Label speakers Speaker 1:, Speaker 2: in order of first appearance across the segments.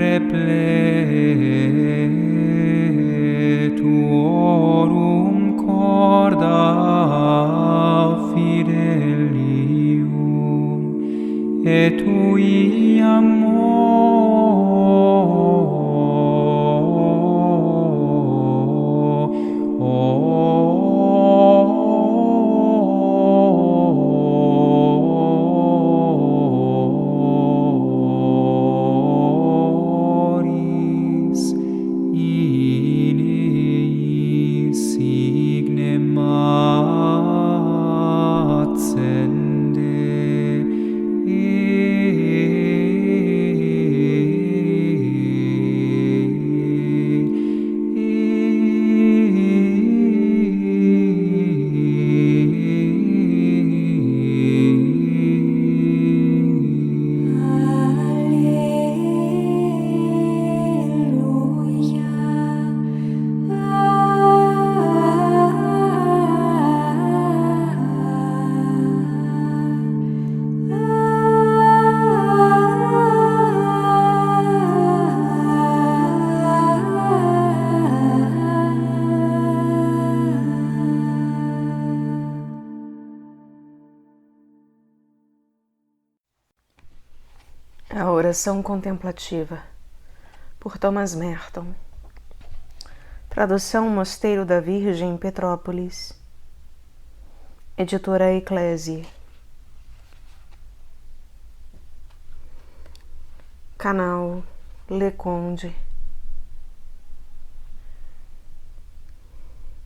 Speaker 1: repletuorum corda fidelium, et tui amoris in eis signem
Speaker 2: A Oração Contemplativa, por Thomas Merton. Tradução Mosteiro da Virgem, Petrópolis. Editora Eclésia. Canal Leconde.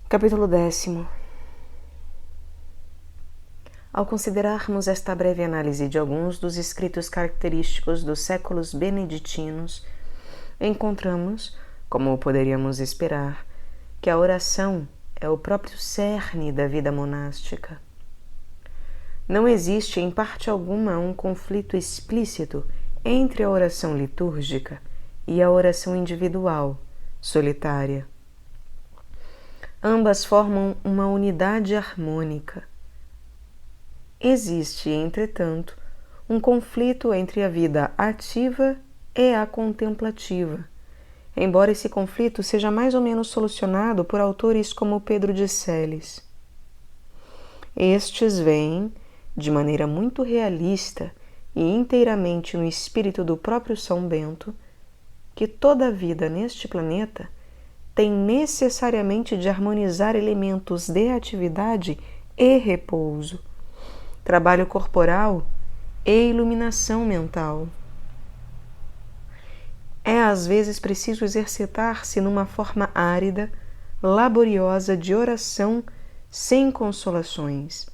Speaker 2: Capítulo 10. Ao considerarmos esta breve análise de alguns dos escritos característicos dos séculos beneditinos, encontramos, como poderíamos esperar, que a oração é o próprio cerne da vida monástica. Não existe, em parte alguma, um conflito explícito entre a oração litúrgica e a oração individual, solitária. Ambas formam uma unidade harmônica. Existe, entretanto, um conflito entre a vida ativa e a contemplativa, embora esse conflito seja mais ou menos solucionado por autores como Pedro de Celis. Estes veem, de maneira muito realista e inteiramente no espírito do próprio São Bento, que toda a vida neste planeta tem necessariamente de harmonizar elementos de atividade e repouso, trabalho corporal e iluminação mental. É às vezes preciso exercitar-se numa forma árida, laboriosa de oração sem consolações.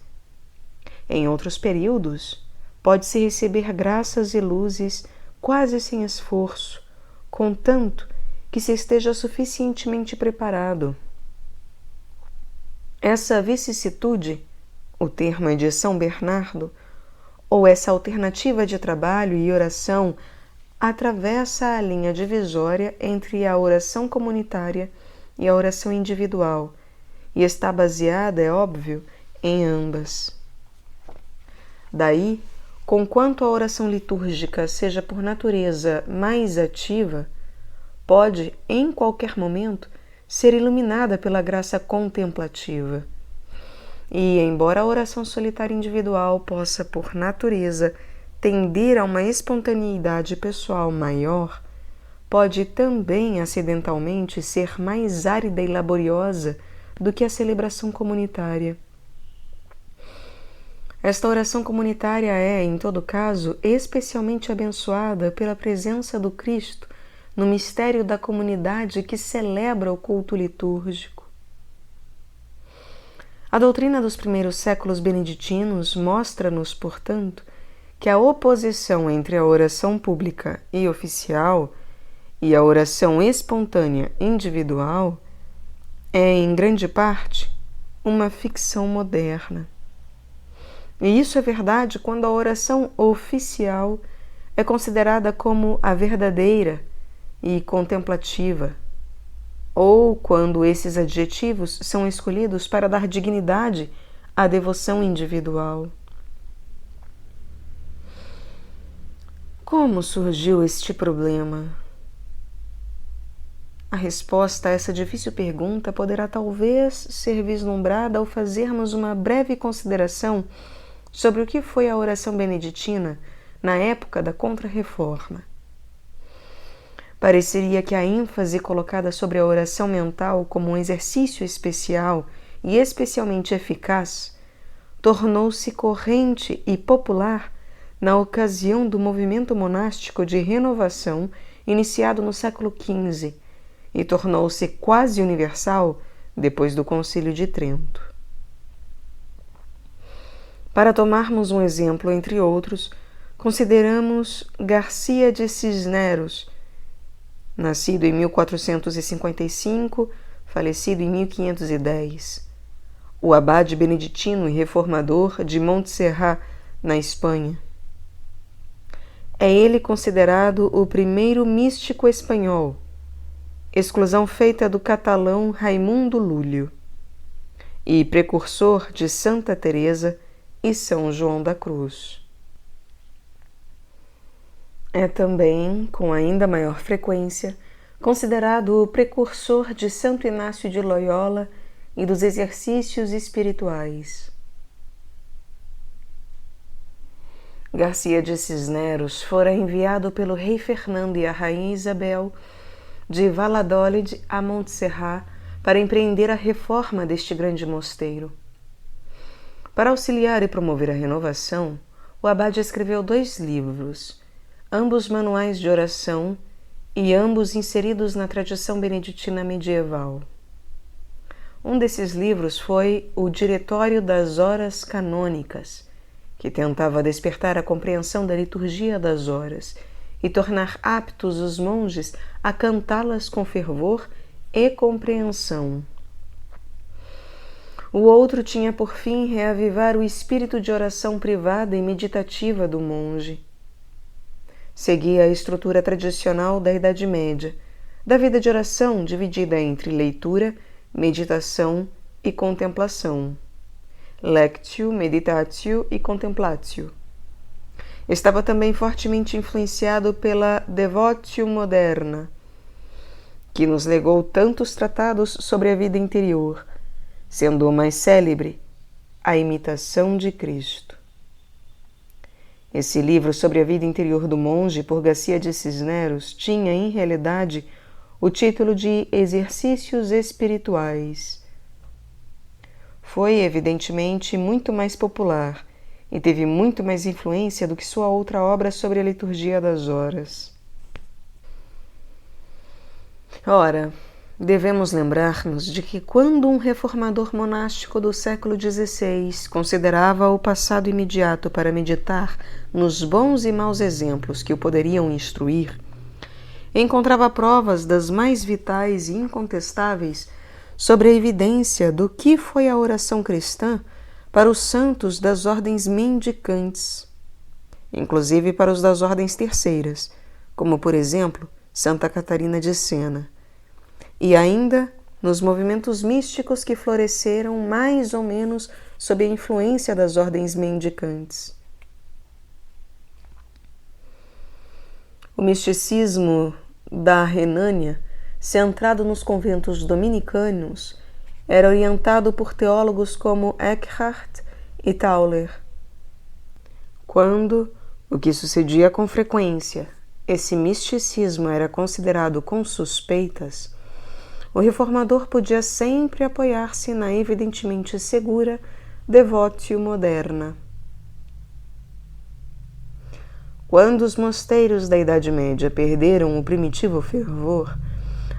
Speaker 2: Em outros períodos, pode-se receber graças e luzes quase sem esforço, contanto que se esteja suficientemente preparado. Essa vicissitude, o termo é de São Bernardo, ou essa alternativa de trabalho e oração atravessa a linha divisória entre a oração comunitária e a oração individual e está baseada, é óbvio, em ambas. Daí, conquanto a oração litúrgica seja por natureza mais ativa, pode, em qualquer momento, ser iluminada pela graça contemplativa. E, embora a oração solitária individual possa, por natureza, tender a uma espontaneidade pessoal maior, pode também, acidentalmente, ser mais árida e laboriosa do que a celebração comunitária. Esta oração comunitária é, em todo caso, especialmente abençoada pela presença do Cristo no mistério da comunidade que celebra o culto litúrgico. A doutrina dos primeiros séculos beneditinos mostra-nos, portanto, que a oposição entre a oração pública e oficial e a oração espontânea individual é, em grande parte, uma ficção moderna. E isso é verdade quando a oração oficial é considerada como a verdadeira e contemplativa, ou quando esses adjetivos são escolhidos para dar dignidade à devoção individual. Como surgiu este problema? A resposta a essa difícil pergunta poderá talvez ser vislumbrada ao fazermos uma breve consideração sobre o que foi a oração beneditina na época da Contra-Reforma. Pareceria que a ênfase colocada sobre a oração mental como um exercício especial e especialmente eficaz tornou-se corrente e popular na ocasião do movimento monástico de renovação iniciado no século XV e tornou-se quase universal depois do Concílio de Trento. Para tomarmos um exemplo entre outros, consideramos Garcia de Cisneros, nascido em 1455, falecido em 1510, o abade beneditino e reformador de Montserrat, na Espanha. É ele considerado o primeiro místico espanhol, exclusão feita do catalão Raimundo Lúlio, e precursor de Santa Teresa e São João da Cruz. É também, com ainda maior frequência, considerado o precursor de Santo Inácio de Loyola e dos exercícios espirituais. Garcia de Cisneros fora enviado pelo rei Fernando e a rainha Isabel de Valladolid a Montserrat para empreender a reforma deste grande mosteiro. Para auxiliar e promover a renovação, o abade escreveu 2 livros, ambos manuais de oração e ambos inseridos na tradição beneditina medieval. Um desses livros foi o Diretório das Horas Canônicas, que tentava despertar a compreensão da liturgia das horas e tornar aptos os monges a cantá-las com fervor e compreensão. O outro tinha por fim reavivar o espírito de oração privada e meditativa do monge. Seguia a estrutura tradicional da Idade Média, da vida de oração dividida entre leitura, meditação e contemplação. Lectio, meditatio e contemplatio. Estava também fortemente influenciado pela Devotio moderna, que nos legou tantos tratados sobre a vida interior, sendo o mais célebre, A Imitação de Cristo. Esse livro sobre a vida interior do monge, por Garcia de Cisneros, tinha, em realidade, o título de Exercícios Espirituais. Foi, evidentemente, muito mais popular e teve muito mais influência do que sua outra obra sobre a liturgia das horas. Ora, devemos lembrar-nos de que quando um reformador monástico do século XVI considerava o passado imediato para meditar nos bons e maus exemplos que o poderiam instruir, encontrava provas das mais vitais e incontestáveis sobre a evidência do que foi a oração cristã para os santos das ordens mendicantes, inclusive para os das ordens terceiras, como, por exemplo, Santa Catarina de Sena, e ainda nos movimentos místicos que floresceram mais ou menos sob a influência das ordens mendicantes. O misticismo da Renânia, centrado nos conventos dominicanos, era orientado por teólogos como Eckhart e Tauler. Quando, o que sucedia com frequência, esse misticismo era considerado com suspeitas, o reformador podia sempre apoiar-se na evidentemente segura Devotio moderna. Quando os mosteiros da Idade Média perderam o primitivo fervor,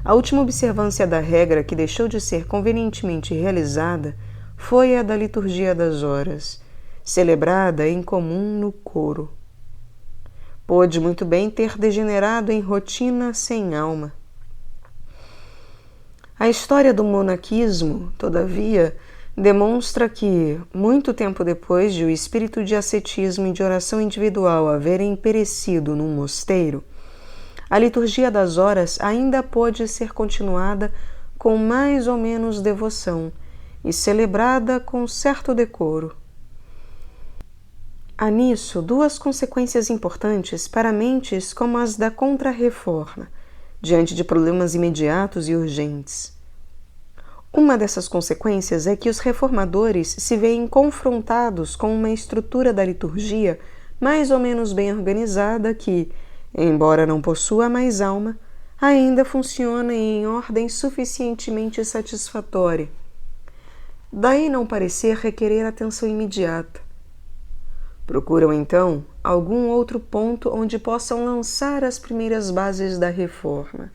Speaker 2: a última observância da regra que deixou de ser convenientemente realizada foi a da liturgia das horas, celebrada em comum no coro. Pôde muito bem ter degenerado em rotina sem alma. A história do monaquismo, todavia, demonstra que, muito tempo depois de o espírito de ascetismo e de oração individual haverem perecido num mosteiro, a liturgia das horas ainda pôde ser continuada com mais ou menos devoção e celebrada com certo decoro. Há nisso 2 consequências importantes para mentes como as da Contra-Reforma, diante de problemas imediatos e urgentes. Uma dessas consequências é que os reformadores se veem confrontados com uma estrutura da liturgia mais ou menos bem organizada que, embora não possua mais alma, ainda funciona em ordem suficientemente satisfatória. Daí não parecer requerer atenção imediata. Procuram, então, algum outro ponto onde possam lançar as primeiras bases da reforma.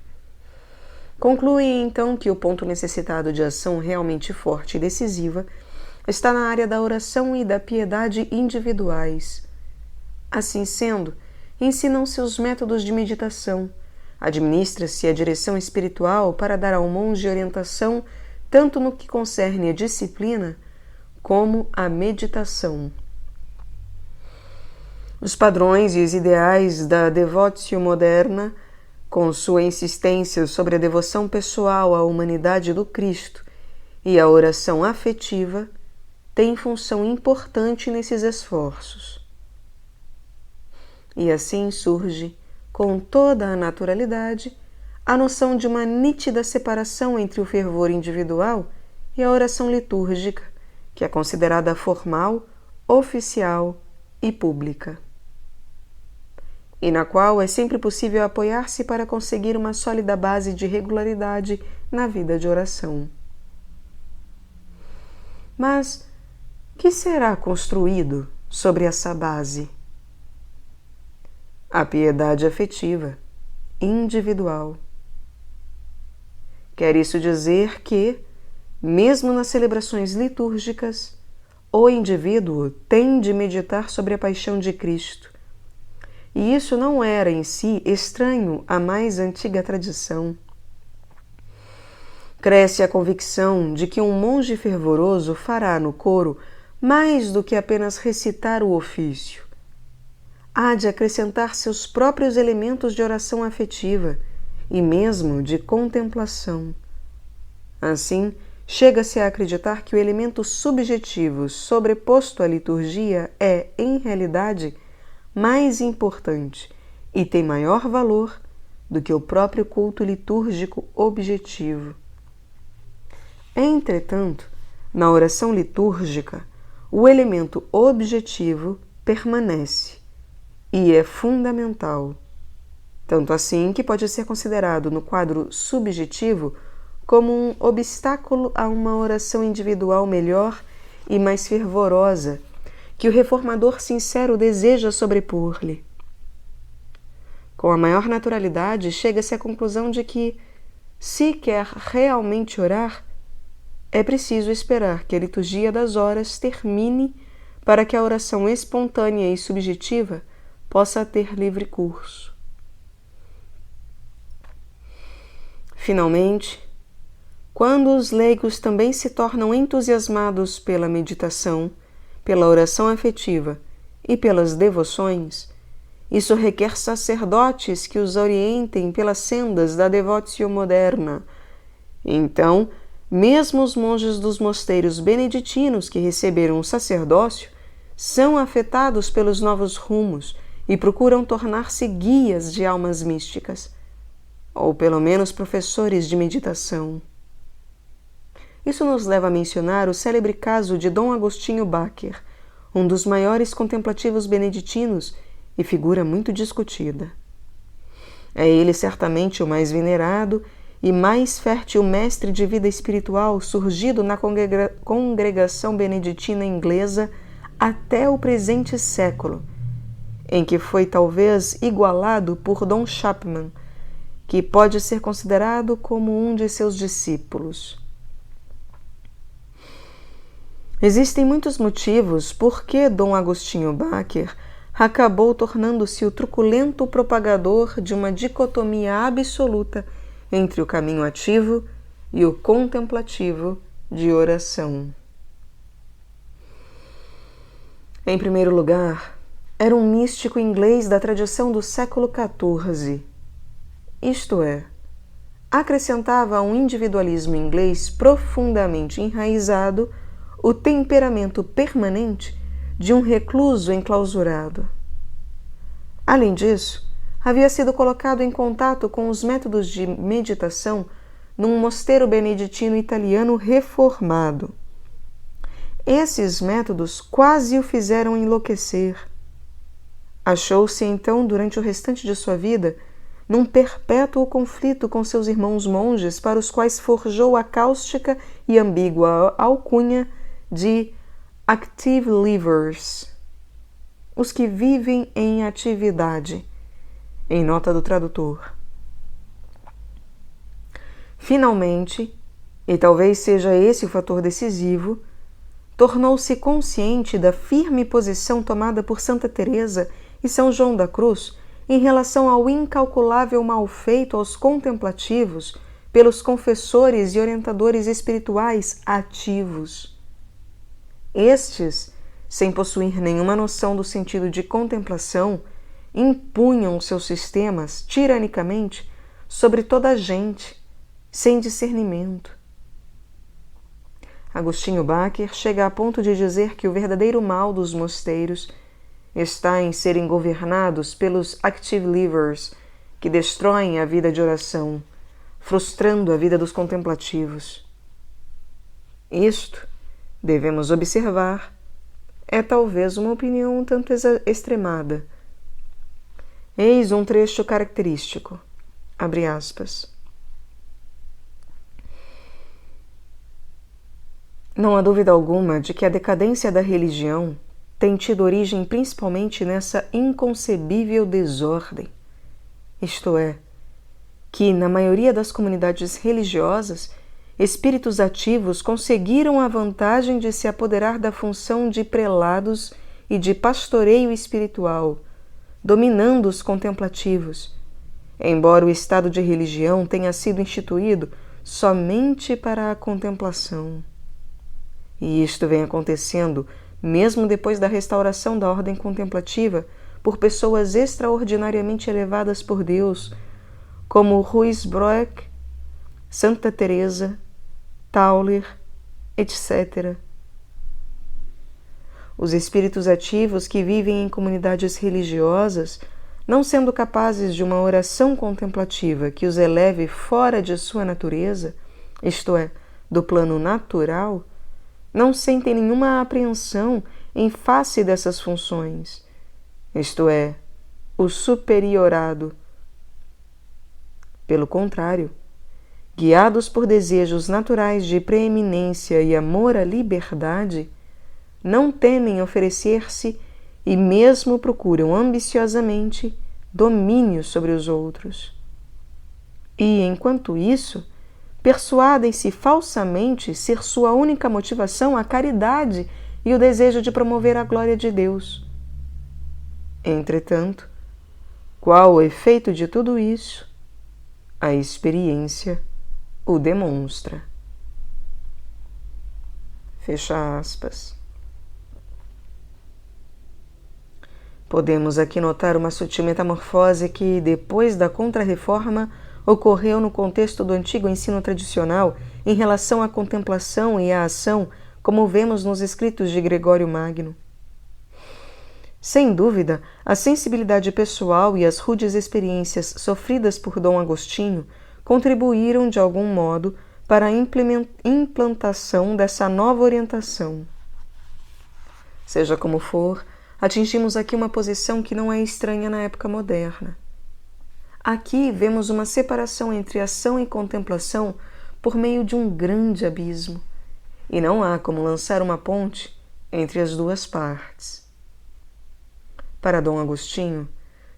Speaker 2: Concluem, então, que o ponto necessitado de ação realmente forte e decisiva está na área da oração e da piedade individuais. Assim sendo, ensinam-se os métodos de meditação, administra-se a direção espiritual para dar ao monge orientação tanto no que concerne a disciplina como a meditação. Os padrões e os ideais da devotio moderna, com sua insistência sobre a devoção pessoal à humanidade do Cristo e a oração afetiva, têm função importante nesses esforços. E assim surge, com toda a naturalidade, a noção de uma nítida separação entre o fervor individual e a oração litúrgica, que é considerada formal, oficial e pública, e na qual é sempre possível apoiar-se para conseguir uma sólida base de regularidade na vida de oração. Mas que será construído sobre essa base? A piedade afetiva, individual. Quer isso dizer que, mesmo nas celebrações litúrgicas, o indivíduo tem de meditar sobre a paixão de Cristo. E isso não era em si estranho à mais antiga tradição. Cresce a convicção de que um monge fervoroso fará no coro mais do que apenas recitar o ofício. Há de acrescentar seus próprios elementos de oração afetiva e mesmo de contemplação. Assim, chega-se a acreditar que o elemento subjetivo sobreposto à liturgia é, em realidade, mais importante e tem maior valor do que o próprio culto litúrgico objetivo. Entretanto, na oração litúrgica, o elemento objetivo permanece e é fundamental, tanto assim que pode ser considerado no quadro subjetivo como um obstáculo a uma oração individual melhor e mais fervorosa, que o reformador sincero deseja sobrepor-lhe. Com a maior naturalidade, chega-se à conclusão de que, se quer realmente orar, é preciso esperar que a liturgia das horas termine para que a oração espontânea e subjetiva possa ter livre curso. Finalmente, quando os leigos também se tornam entusiasmados pela meditação, pela oração afetiva e pelas devoções, isso requer sacerdotes que os orientem pelas sendas da devotio moderna. Então, mesmo os monges dos mosteiros beneditinos que receberam o sacerdócio são afetados pelos novos rumos e procuram tornar-se guias de almas místicas, ou pelo menos professores de meditação. Isso nos leva a mencionar o célebre caso de Dom Agostinho Bacher, um dos maiores contemplativos beneditinos e figura muito discutida. É ele certamente o mais venerado e mais fértil mestre de vida espiritual surgido na congregação beneditina inglesa até o presente século, em que foi talvez igualado por Dom Chapman, que pode ser considerado como um de seus discípulos. Existem muitos motivos por que Dom Agostinho Bacher acabou tornando-se o truculento propagador de uma dicotomia absoluta entre o caminho ativo e o contemplativo de oração. Em primeiro lugar, era um místico inglês da tradição do século XIV. Isto é, acrescentava a um individualismo inglês profundamente enraizado o temperamento permanente de um recluso enclausurado. Além disso, havia sido colocado em contato com os métodos de meditação num mosteiro beneditino italiano reformado. Esses métodos quase o fizeram enlouquecer. Achou-se então, durante o restante de sua vida, num perpétuo conflito com seus irmãos monges, para os quais forjou a cáustica e ambígua alcunha de active livers, os que vivem em atividade, em nota do tradutor. Finalmente, e talvez seja esse o fator decisivo, tornou-se consciente da firme posição tomada por Santa Teresa e São João da Cruz em relação ao incalculável mal feito aos contemplativos pelos confessores e orientadores espirituais ativos. Estes, sem possuir nenhuma noção do sentido de contemplação, impunham seus sistemas tiranicamente sobre toda a gente, sem discernimento. Agostinho Bacher chega a ponto de dizer que o verdadeiro mal dos mosteiros está em serem governados pelos active livers, que destroem a vida de oração, frustrando a vida dos contemplativos. Isto, devemos observar, é talvez uma opinião um tanto extremada. Eis um trecho característico, abre aspas. Não há dúvida alguma de que a decadência da religião tem tido origem principalmente nessa inconcebível desordem, isto é, que, na maioria das comunidades religiosas, espíritos ativos conseguiram a vantagem de se apoderar da função de prelados e de pastoreio espiritual, dominando os contemplativos, embora o estado de religião tenha sido instituído somente para a contemplação. E isto vem acontecendo mesmo depois da restauração da ordem contemplativa por pessoas extraordinariamente elevadas por Deus, como Ruysbroeck, Santa Teresa, Tauler, etc. Os espíritos ativos que vivem em comunidades religiosas, não sendo capazes de uma oração contemplativa que os eleve fora de sua natureza, isto é, do plano natural, não sentem nenhuma apreensão em face dessas funções, isto é, o superiorado. Pelo contrário, guiados por desejos naturais de preeminência e amor à liberdade, não temem oferecer-se e mesmo procuram ambiciosamente domínio sobre os outros. E, enquanto isso, persuadem-se falsamente ser sua única motivação a caridade e o desejo de promover a glória de Deus. Entretanto, qual o efeito de tudo isso? A experiência o demonstra. Fecha aspas. Podemos aqui notar uma sutil metamorfose que, depois da Contra-Reforma, ocorreu no contexto do antigo ensino tradicional em relação à contemplação e à ação, como vemos nos escritos de Gregório Magno. Sem dúvida, a sensibilidade pessoal e as rudes experiências sofridas por Dom Agostinho contribuíram de algum modo para a implantação dessa nova orientação. Seja como for, atingimos aqui uma posição que não é estranha na época moderna. Aqui vemos uma separação entre ação e contemplação por meio de um grande abismo, e não há como lançar uma ponte entre as duas partes. Para Dom Agostinho,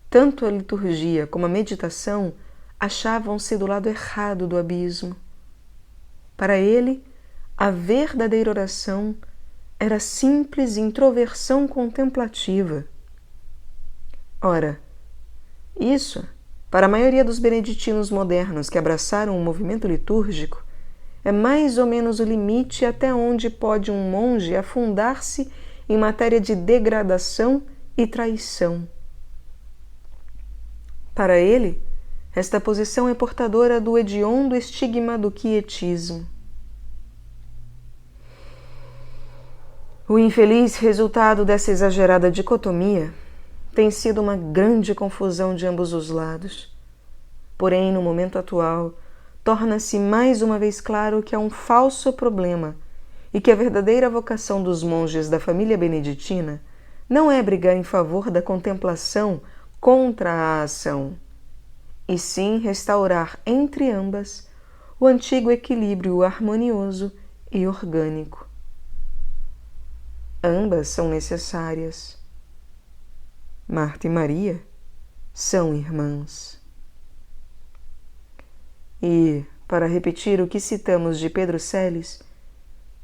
Speaker 2: tanto a liturgia como a meditação achavam-se do lado errado do abismo. Para ele, a verdadeira oração era simples introversão contemplativa. Ora, isso, para a maioria dos beneditinos modernos que abraçaram o movimento litúrgico, é mais ou menos o limite até onde pode um monge afundar-se em matéria de degradação e traição. Para ele, esta posição é portadora do hediondo estigma do quietismo. O infeliz resultado dessa exagerada dicotomia tem sido uma grande confusão de ambos os lados. Porém, no momento atual, torna-se mais uma vez claro que é um falso problema e que a verdadeira vocação dos monges da família beneditina não é brigar em favor da contemplação contra a ação, e sim restaurar entre ambas o antigo equilíbrio harmonioso e orgânico. Ambas são necessárias. Marta e Maria são irmãs. E, para repetir o que citamos de Pedro Celis,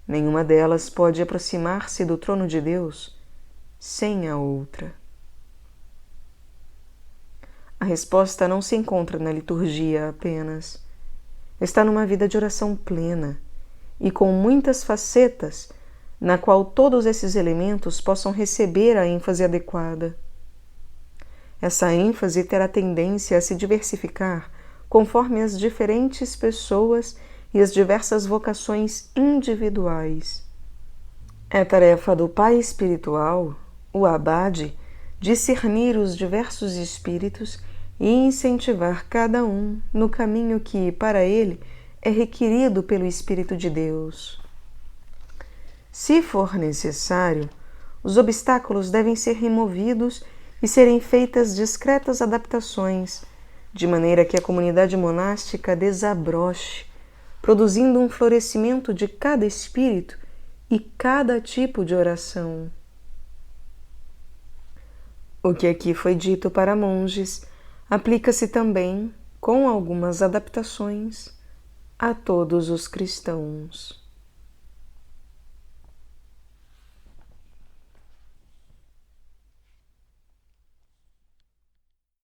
Speaker 2: nenhuma delas pode aproximar-se do trono de Deus sem a outra. A resposta não se encontra na liturgia apenas. Está numa vida de oração plena e com muitas facetas, na qual todos esses elementos possam receber a ênfase adequada. Essa ênfase terá tendência a se diversificar conforme as diferentes pessoas e as diversas vocações individuais. É tarefa do pai espiritual, o abade, discernir os diversos espíritos e incentivar cada um no caminho que, para ele, é requerido pelo Espírito de Deus. Se for necessário, os obstáculos devem ser removidos e serem feitas discretas adaptações, de maneira que a comunidade monástica desabroche, produzindo um florescimento de cada espírito e cada tipo de oração. O que aqui foi dito para monges aplica-se também, com algumas adaptações, a todos os cristãos.